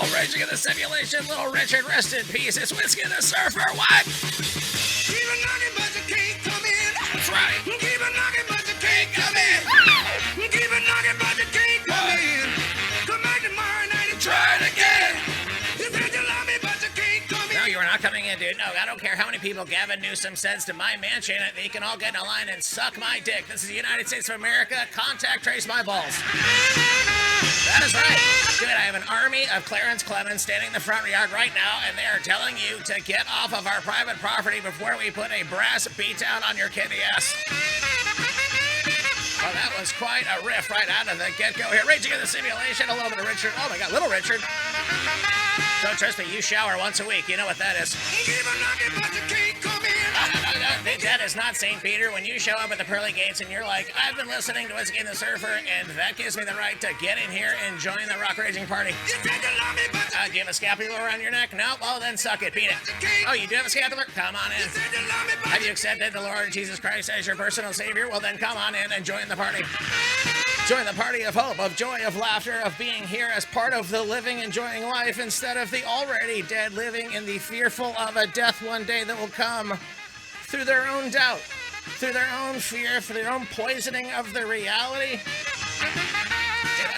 Oh, Raging in the Simulation, Little Richard, rest in peace. It's Whiskey the Surfer. What? Keep a knocking, but you can't come in. That's right. Keep a knocking, but you can't come in. Keep a knocking, but you can't come in. Come back tomorrow night and try it again. You said you love me, but you can't come in. No, you are not coming in, dude. No, I don't care how many people Gavin Newsom sends to my mansion. They can all get in a line and suck my dick. This is the United States of America. Contact trace my balls. That is right. Good. I have an army of Clarence Clemens standing in the front yard right now, and they are telling you to get off of our private property before we put a brass beatdown on your kidney ass. Well, that was quite a riff right out of the get-go here. Raging in the Simulation, a little bit of Richard. Oh my God, Little Richard. Don't trust me, you shower once a week. You know what that is. Keep a knocking, but you can't come in. That is not St. Peter. When you show up at the pearly gates and you're like, I've been listening to Whiskey the Surfer, and that gives me the right to get in here and join the rock raging party. You said you love me, but Do you have a scapular around your neck? No? Well, then suck it. Beat it. Oh, you do have a scapular? Come on in. you said you love me, but Have you accepted the Lord Jesus Christ as your personal Savior? Well, then come on in and join the party. Join the party of hope, of joy, of laughter, of being here as part of the living, enjoying life instead of the already dead living in the fearful of a death one day that will come through their own doubt, through their own fear, for their own poisoning of the reality.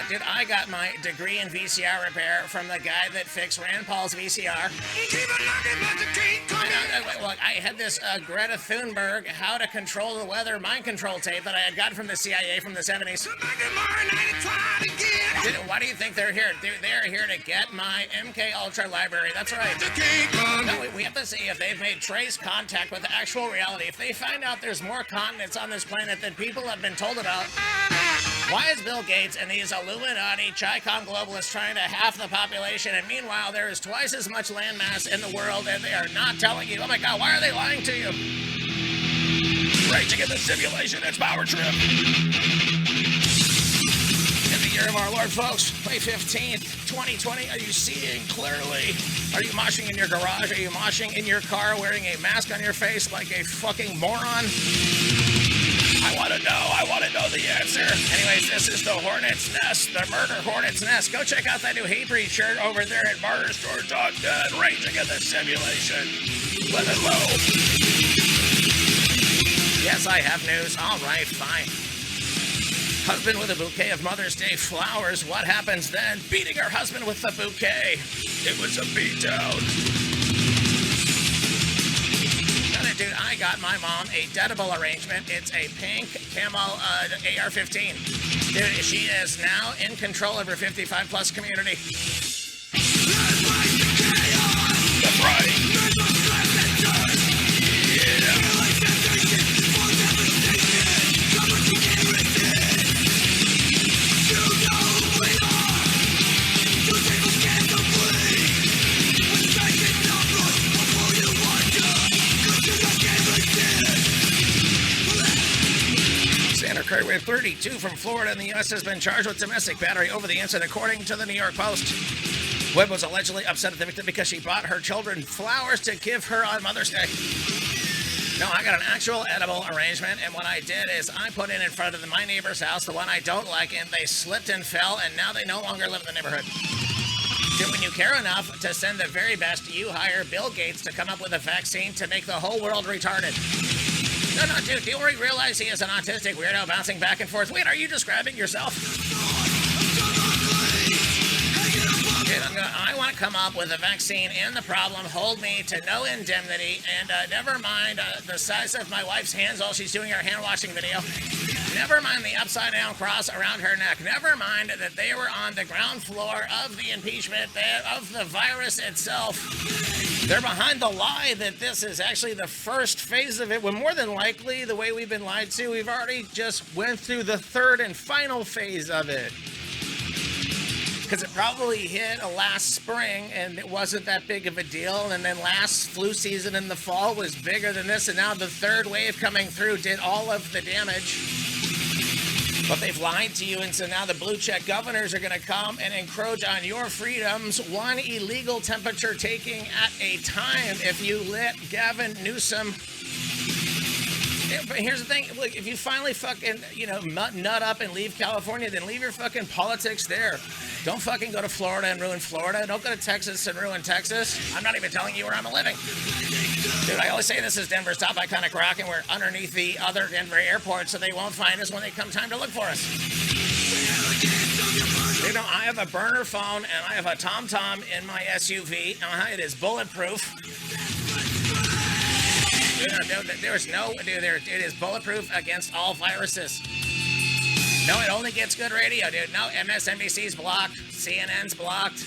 Dude, I got my degree in VCR repair from the guy that fixed Rand Paul's VCR. keep a knocking, but you can't come in. Look, I had this Greta Thunberg How to Control the Weather mind control tape that I had gotten from the CIA from the 70s. Come back tomorrow night and try it again. Dude, why do you think they're here? They're here to get my MK Ultra library. That's right. You can't come No, we have to see if they've made trace contact with actual reality. If they find out there's more continents on this planet than people have been told about, why is Bill Gates and these Illuminati Chi-Com globalists trying to half the population, and meanwhile there is twice as much landmass in the world and they are not telling you? Oh my God, why are they lying to you? Raging in the Simulation, it's Power Trip. In the year of our Lord, folks, May 15th, 2020, are you seeing clearly? Are you moshing in your garage? Are you moshing in your car wearing a mask on your face like a fucking moron? I want to know the answer. Anyways, this is the Hornet's Nest, the Murder Hornet's Nest. Go check out that new Hatebreed shirt over there at MurderStore.net. Raging in the Simulation. Let it low. Yes, I have news. All right, fine. Husband with a bouquet of Mother's Day flowers. What happens then? Beating her husband with the bouquet. It was a beatdown. Dude, I got my mom a deadable arrangement. It's a pink camo AR-15. Dude, she is now in control of her 55-plus community. That's right. Career 32 from Florida in the U.S. has been charged with domestic battery over the incident, according to the New York Post. Webb was allegedly upset at the victim because she bought her children flowers to give her on Mother's Day. No, I got an actual edible arrangement, and what I did is I put it in front of my neighbor's house, the one I don't like, and they slipped and fell, and now they no longer live in the neighborhood. Dude, when you care enough to send the very best, you hire Bill Gates to come up with a vaccine to make the whole world retarded. No, dude, do you already realize he is an autistic weirdo bouncing back and forth? Wait, are you describing yourself? Dude, I want to come up with a vaccine and the problem, hold me to no indemnity, and never mind the size of my wife's hands while she's doing her hand-washing video. Never mind the upside-down cross around her neck. Never mind that they were on the ground floor of the impeachment, of the virus itself. They're behind the lie that this is actually the first phase of it, when more than likely, the way we've been lied to, we've already just went through the third and final phase of it. Because it probably hit last spring, and it wasn't that big of a deal, and then last flu season in the fall was bigger than this, and now the third wave coming through did all of the damage. But they've lied to you, and so now the blue check governors are going to come and encroach on your freedoms, one illegal temperature taking at a time. If you let Gavin Newsom Yeah, but here's the thing. Look, if you finally fucking, nut up and leave California, then leave your fucking politics there. Don't fucking go to Florida and ruin Florida. Don't go to Texas and ruin Texas. I'm not even telling you where I'm living. Dude, I always say this is Denver's top iconic rock, and we're underneath the other Denver airport, so they won't find us when they come time to look for us. I have a burner phone, and I have a TomTom in my SUV. It is bulletproof. It is bulletproof against all viruses. No, it only gets good radio, dude. No, MSNBC's blocked, CNN's blocked,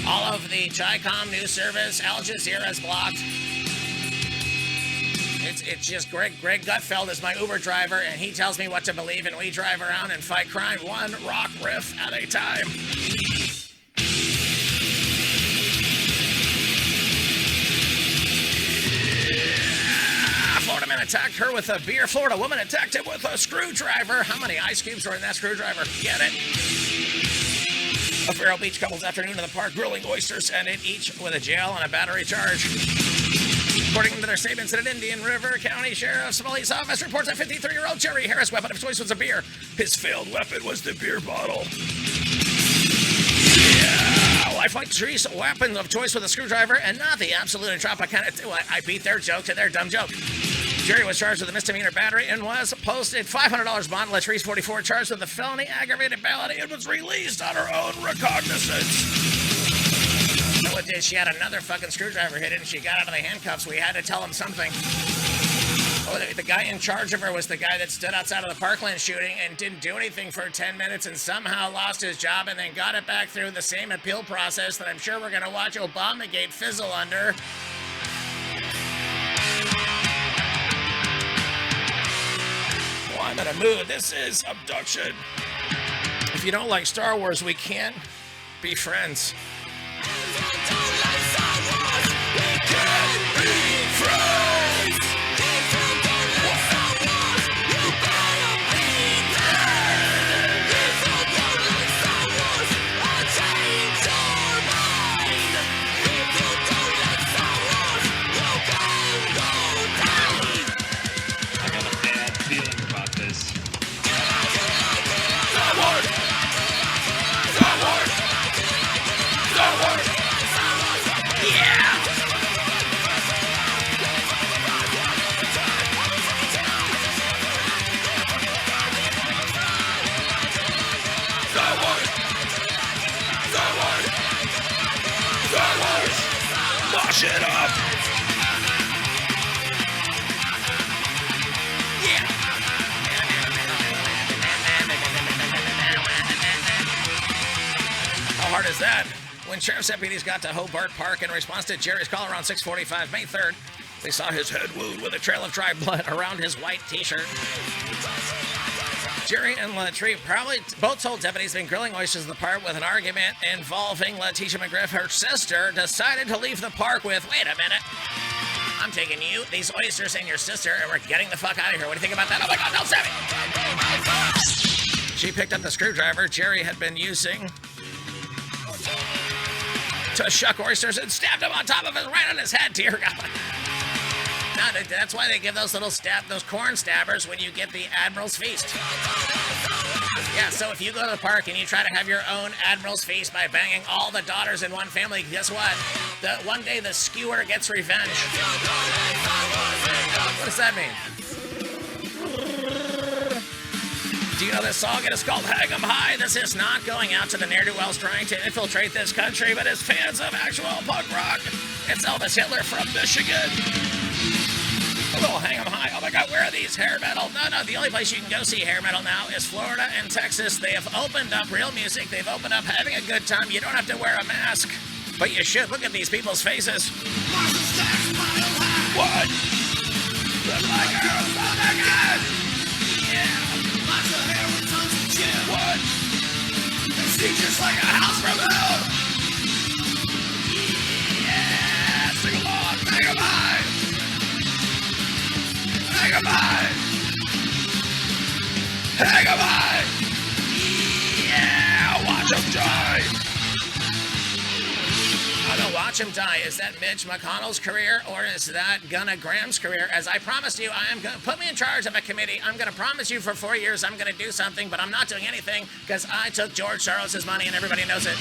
all of the Chi-Com news service, Al Jazeera's blocked. It's just Greg Gutfield is my Uber driver, and he tells me what to believe, and we drive around and fight crime one rock riff at a time. Florida man attacked her with a beer. Florida woman attacked him with a screwdriver. How many ice cubes were in that screwdriver? Get it? A Vero Beach couple's afternoon in the park grilling oysters, ended each with a jail and a battery charge. According to their statements at an Indian River County Sheriff's Police Office reports that 53-year-old Jerry Harris' weapon of choice was a beer. His failed weapon was the beer bottle. Yeah, lifelike trees, weapons of choice with a screwdriver, and not the absolute and Tropicana. I beat their joke to their dumb joke. Jerry was charged with a misdemeanor battery and was posted $500 bond. Latrice, 44, charged with a felony aggravated felony and was released on her own recognizance. So what did she had another fucking screwdriver hidden? She got out of the handcuffs. We had to tell him something. Oh, the guy in charge of her was the guy that stood outside of the Parkland shooting and didn't do anything for 10 minutes and somehow lost his job and then got it back through the same appeal process that I'm sure we're going to watch Obamagate fizzle under. Well, I'm in a mood. This is abduction. If you don't like Star Wars, we can't be friends. Wash it up. Yeah. How hard is that? When sheriff's deputies got to Hobart Park in response to Jerry's call around 6:45 May 3rd, they saw his head wound with a trail of dry blood around his white t-shirt. Jerry and Latrice probably both told deputies been grilling oysters in the park with an argument involving Letitia McGriff. Her sister decided to leave the park with, wait a minute, I'm taking you, these oysters, and your sister, and we're getting the fuck out of here. What do you think about that? Oh my God, don't stab me! She picked up the screwdriver Jerry had been using to shuck oysters and stabbed him on top of it right on his head. Dear God. No, that's why they give those those corn stabbers when you get the Admiral's Feast. Yeah, so if you go to the park and you try to have your own Admiral's Feast by banging all the daughters in one family, guess what? One day the skewer gets revenge. What does that mean? Do you know this song? It is called Hang 'em High. This is not going out to the ne'er-do-wells trying to infiltrate this country, but as fans of actual punk rock. It's Elvis Hitler from Michigan. A little Hang 'em High. Oh my God, where are these hair metal? No, the only place you can go see hair metal now is Florida and Texas. They have opened up real music. They've opened up having a good time. You don't have to wear a mask, but you should. Look at these people's faces. What? Look like girls on their guys. Yeah. Lots of hair with tons of gym. What? They see just like a house from hell. Yeah. Sing along. Hang 'em high. Hang 'em high! Hang 'em high! Yeah! Watch 'em die! Oh no, watch watch him die. Is that Mitch McConnell's career, or is that Gunna Graham's career? As I promised you, I am going to put me in charge of a committee. I'm going to promise you for 4 years I'm going to do something, but I'm not doing anything because I took George Soros's money and everybody knows it.